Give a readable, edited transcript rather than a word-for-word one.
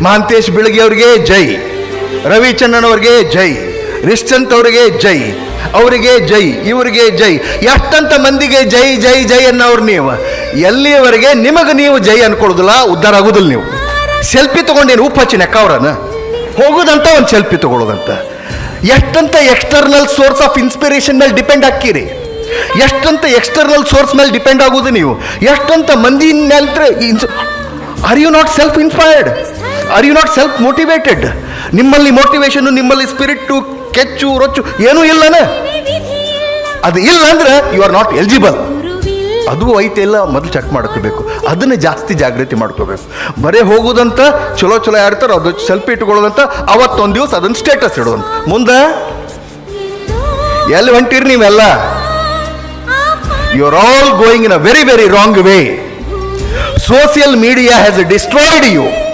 ಮಹಾಂತೇಶ್ ಬೀಳಗಿ ಅವ್ರಿಗೆ ಜೈ, ರವಿಚಂದ್ರನ್ ಅವ್ರಿಗೆ ಜೈ, ರಿಶ್ಚಂತ್ ಅವರಿಗೆ ಜೈ, ಅವರಿಗೆ ಜೈ, ಇವರಿಗೆ ಜೈ. ಎಷ್ಟಂತ ಮಂದಿಗೆ ಜೈ ಜೈ ಜೈ ಅನ್ನೋರು ನೀವು. ಎಲ್ಲಿಯವರೆಗೆ ನಿಮಗೆ ನೀವು ಜೈ ಅನ್ಕೊಳ್ಳೋದಿಲ್ಲ, ಉದ್ಧಾರ ಆಗೋದಿಲ್ಲ. ನೀವು ಸೆಲ್ಫಿ ತೊಗೊಂಡೇನು ಉಪ್ಪು ಹಚ್ಚಿ ನೆಕ್ಕ ಅವ್ರನ್ನ ಹೋಗೋದಂತ ಒಂದು ಸೆಲ್ಫಿ ತೊಗೊಳ್ಳೋದಂತ. ಎಷ್ಟಂತ ಎಕ್ಸ್ಟರ್ನಲ್ ಸೋರ್ಸ್ ಆಫ್ ಇನ್ಸ್ಪಿರೇಷನ್ ಮೇಲೆ ಡಿಪೆಂಡ್ ಹಾಕಿರಿ, ಎಷ್ಟಂತ ಎಕ್ಸ್ಟರ್ನಲ್ ಸೋರ್ಸ್ ಮೇಲೆ ಡಿಪೆಂಡ್ ಆಗೋದು ನೀವು. ಎಷ್ಟಂತ ಮಂದಿ ಮೇಲೆ are you not self inspired? Are you not self motivated? ನಿಮ್ಮಲ್ಲಿ ಮೋಟಿವೇಶನ್, ನಿಮ್ಮಲ್ಲಿ ಸ್ಪಿರಿಟ್ಟು, ಕೆಚ್ಚು ರೊಚ್ಚು ಏನೂ ಇಲ್ಲನ? ಅದು ಇಲ್ಲ ಅಂದ್ರೆ ಯು ಆರ್ ನಾಟ್ ಎಲಿಜಿಬಲ್. ಅದು ಐತೆ ಇಲ್ಲ ಮೊದಲು ಚೆಕ್ ಮಾಡ್ಕೋಬೇಕು, ಅದನ್ನೇ ಜಾಸ್ತಿ ಜಾಗೃತಿ ಮಾಡ್ಕೋಬೇಕು. ಬರೀ ಹೋಗೋದಂತ ಚಲೋ ಚಲೋ ಆಡ್ತಾರೆ, ಅದು ಸೆಲ್ಫಿ ಇಟ್ಕೊಳ್ಳೋದಂತ, ಅವತ್ತೊಂದು ದಿವಸ ಅದನ್ನು ಸ್ಟೇಟಸ್ ಇಡೋದಂತ. ಮುಂದೆ ಎಲ್ಲಿ ಹೊಂಟಿರಿ ನೀವೆಲ್ಲ? You are all going in a very very wrong way. Social media has destroyed you.